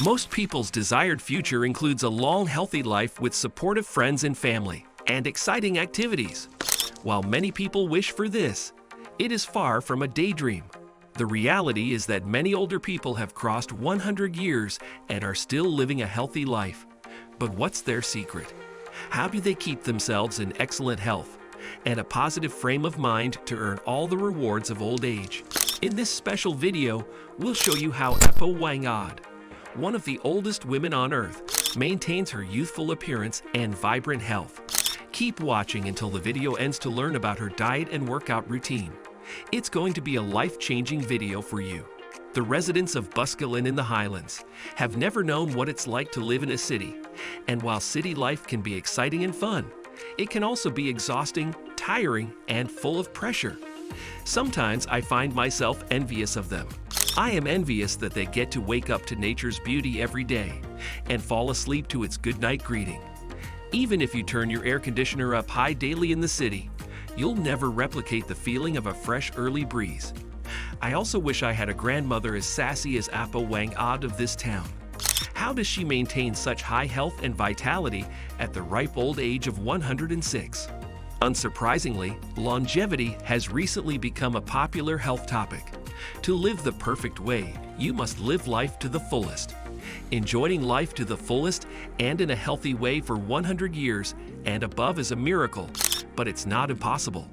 Most people's desired future includes a long, healthy life with supportive friends and family, and exciting activities. While many people wish for this, it is far from a daydream. The reality is that many older people have crossed 100 years and are still living a healthy life. But what's their secret? How do they keep themselves in excellent health and a positive frame of mind to earn all the rewards of old age? In this special video, we'll show you how Apo Whang-od, one of the oldest women on Earth, maintains her youthful appearance and vibrant health. Keep watching until the video ends to learn about her diet and workout routine. It's going to be a life-changing video for you. The residents of Boscawen in the Highlands have never known what it's like to live in a city. And while city life can be exciting and fun, it can also be exhausting, tiring, and full of pressure. Sometimes I find myself envious of them. I am envious that they get to wake up to nature's beauty every day and fall asleep to its goodnight greeting. Even if you turn your air conditioner up high daily in the city, you'll never replicate the feeling of a fresh early breeze. I also wish I had a grandmother as sassy as Apo Whang-od of this town. How does she maintain such high health and vitality at the ripe old age of 106? Unsurprisingly, longevity has recently become a popular health topic. To live the perfect way, you must live life to the fullest. Enjoying life to the fullest and in a healthy way for 100 years and above is a miracle, but it's not impossible.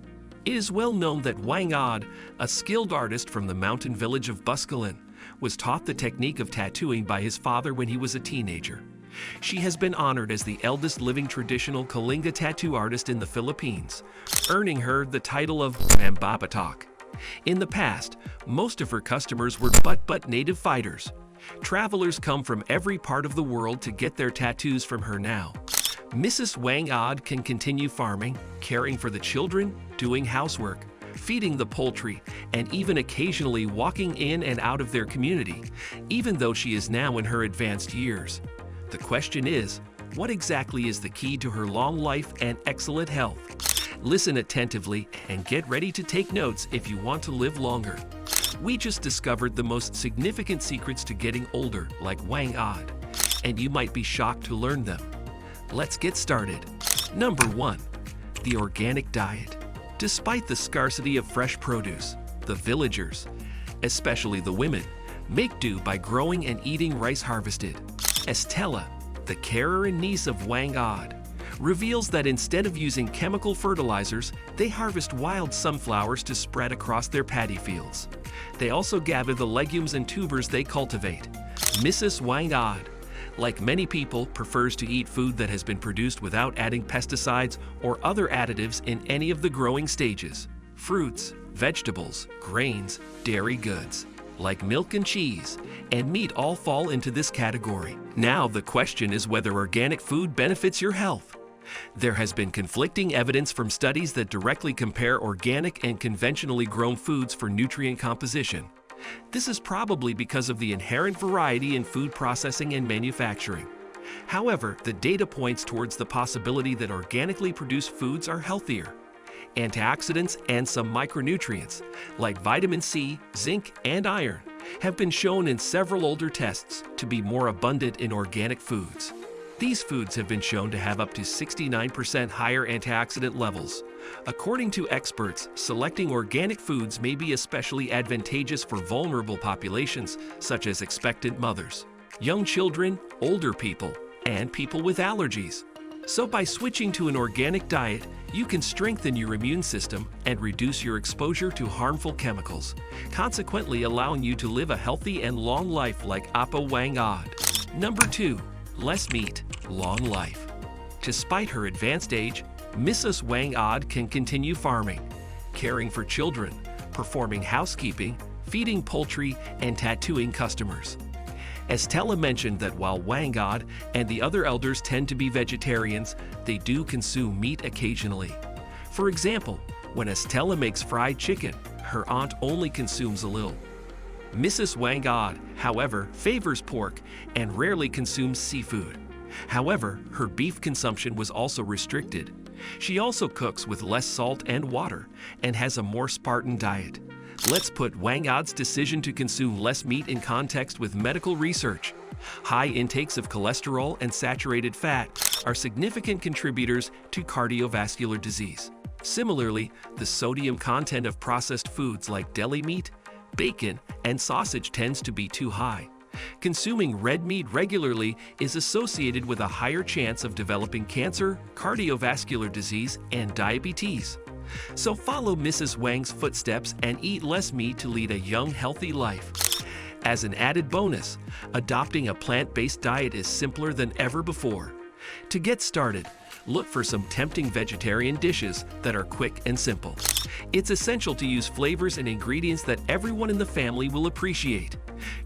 It is well known that Whang-od, a skilled artist from the mountain village of Boscawen, was taught the technique of tattooing by his father when he was a teenager. She has been honored as the eldest living traditional Kalinga tattoo artist in the Philippines, earning her the title of Mambabatok. In the past, most of her customers were but native fighters. Travelers come from every part of the world to get their tattoos from her now. Mrs. Whang-od can continue farming, caring for the children, doing housework, feeding the poultry, and even occasionally walking in and out of their community, even though she is now in her advanced years. The question is, what exactly is the key to her long life and excellent health? Listen attentively and get ready to take notes if you want to live longer. We just discovered the most significant secrets to getting older, like Whang-od, and you might be shocked to learn them. Let's get started. Number 1. The organic diet. Despite the scarcity of fresh produce, the villagers, especially the women, make do by growing and eating rice harvested. Estella, the carer and niece of Whang-od, reveals that instead of using chemical fertilizers, they harvest wild sunflowers to spread across their paddy fields. They also gather the legumes and tubers they cultivate. Mrs. Whang-od, like many people, prefers to eat food that has been produced without adding pesticides or other additives in any of the growing stages. Fruits, vegetables, grains, dairy goods, like milk and cheese, and meat all fall into this category. Now the question is whether organic food benefits your health. There has been conflicting evidence from studies that directly compare organic and conventionally grown foods for nutrient composition. This is probably because of the inherent variety in food processing and manufacturing. However, the data points towards the possibility that organically produced foods are healthier. Antioxidants and some micronutrients, like vitamin C, zinc, and iron, have been shown in several older tests to be more abundant in organic foods. These foods have been shown to have up to 69% higher antioxidant levels. According to experts, selecting organic foods may be especially advantageous for vulnerable populations such as expectant mothers, young children, older people, and people with allergies. So by switching to an organic diet, you can strengthen your immune system and reduce your exposure to harmful chemicals, consequently allowing you to live a healthy and long life like Apo Whang-od. Number 2. Less meat, long life. Despite her advanced age, Mrs. Whang-od can continue farming, caring for children, performing housekeeping, feeding poultry, and tattooing customers. Estella mentioned that while Whang-od and the other elders tend to be vegetarians, they do consume meat occasionally. For example, when Estella makes fried chicken, her aunt only consumes a little. Mrs. Whang-od, however, favors pork and rarely consumes seafood. However, her beef consumption was also restricted. She also cooks with less salt and water and has a more Spartan diet. Let's put Whang-od's decision to consume less meat in context with medical research. High intakes of cholesterol and saturated fat are significant contributors to cardiovascular disease. Similarly, the sodium content of processed foods like deli meat, bacon, and sausage tends to be too high. Consuming red meat regularly is associated with a higher chance of developing cancer, cardiovascular disease, and diabetes. So follow Mrs. Whang's footsteps and eat less meat to lead a young, healthy life. As an added bonus, adopting a plant-based diet is simpler than ever before. To get started, look for some tempting vegetarian dishes that are quick and simple. It's essential to use flavors and ingredients that everyone in the family will appreciate.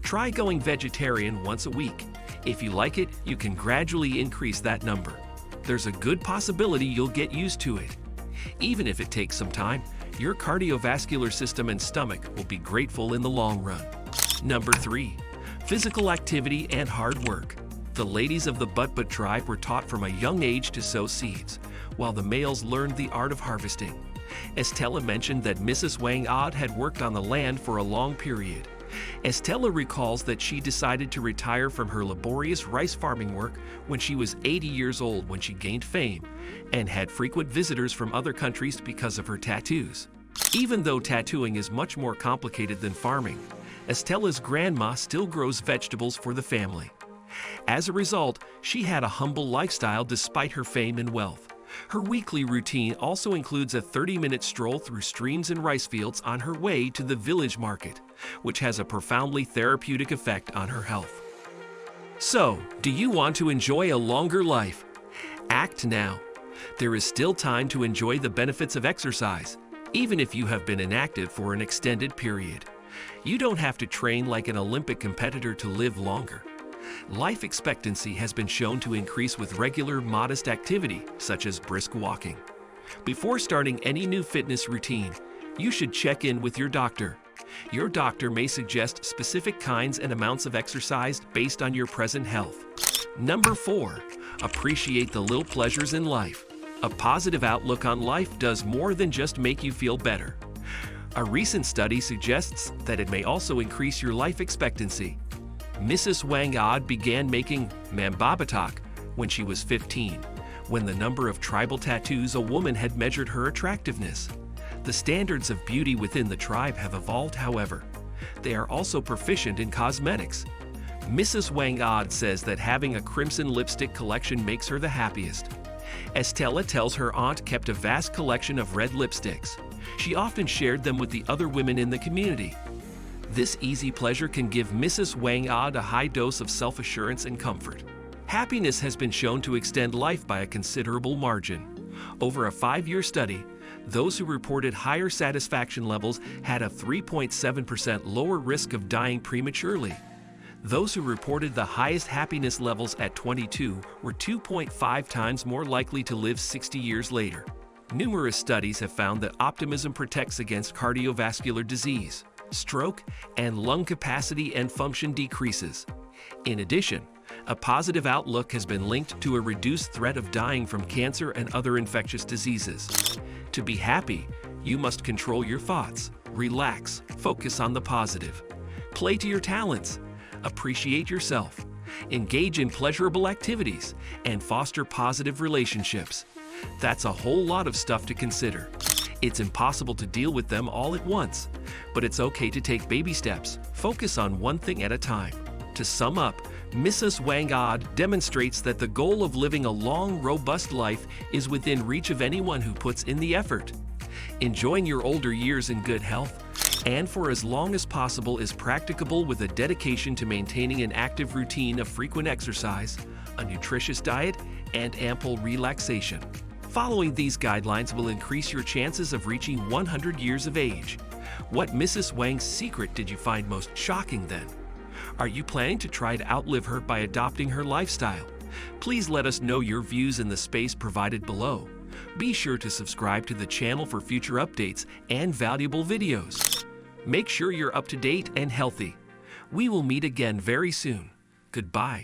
Try going vegetarian once a week. If you like it, you can gradually increase that number. There's a good possibility you'll get used to it. Even if it takes some time, your cardiovascular system and stomach will be grateful in the long run. Number 3. Physical activity and hard work. The ladies of the But tribe were taught from a young age to sow seeds, while the males learned the art of harvesting. Estella mentioned that Mrs. Whang-od had worked on the land for a long period. Estella recalls that she decided to retire from her laborious rice farming work when she was 80 years old when she gained fame and had frequent visitors from other countries because of her tattoos. Even though tattooing is much more complicated than farming, Estella's grandma still grows vegetables for the family. As a result, she had a humble lifestyle despite her fame and wealth. Her weekly routine also includes a 30-minute stroll through streams and rice fields on her way to the village market, which has a profoundly therapeutic effect on her health. So, do you want to enjoy a longer life? Act now. There is still time to enjoy the benefits of exercise, even if you have been inactive for an extended period. You don't have to train like an Olympic competitor to live longer. Life expectancy has been shown to increase with regular, modest activity, such as brisk walking. Before starting any new fitness routine, you should check in with your doctor. Your doctor may suggest specific kinds and amounts of exercise based on your present health. Number 4. Appreciate the little pleasures in life. A positive outlook on life does more than just make you feel better. A recent study suggests that it may also increase your life expectancy. Mrs. Whang-od began making mambabatak when she was 15, when the number of tribal tattoos a woman had measured her attractiveness. The standards of beauty within the tribe have evolved, however. They are also proficient in cosmetics. Mrs. Whang-od says that having a crimson lipstick collection makes her the happiest. Estella tells her aunt kept a vast collection of red lipsticks. She often shared them with the other women in the community. This easy pleasure can give Mrs. Whang-od a high dose of self-assurance and comfort. Happiness has been shown to extend life by a considerable margin. Over a 5-year study, those who reported higher satisfaction levels had a 3.7% lower risk of dying prematurely. Those who reported the highest happiness levels at 22 were 2.5 times more likely to live 60 years later. Numerous studies have found that optimism protects against cardiovascular disease, stroke, and lung capacity and function decreases. In addition, a positive outlook has been linked to a reduced threat of dying from cancer and other infectious diseases. To be happy, you must control your thoughts, relax, focus on the positive. Play to your talents, appreciate yourself, engage in pleasurable activities, and foster positive relationships. That's a whole lot of stuff to consider. It's impossible to deal with them all at once, but it's okay to take baby steps. Focus on one thing at a time. To sum up, Mrs. Whang-od demonstrates that the goal of living a long, robust life is within reach of anyone who puts in the effort. Enjoying your older years in good health, and for as long as possible, is practicable with a dedication to maintaining an active routine of frequent exercise, a nutritious diet, and ample relaxation. Following these guidelines will increase your chances of reaching 100 years of age. What Mrs. Whang's secret did you find most shocking then? Are you planning to try to outlive her by adopting her lifestyle? Please let us know your views in the space provided below. Be sure to subscribe to the channel for future updates and valuable videos. Make sure you're up to date and healthy. We will meet again very soon. Goodbye.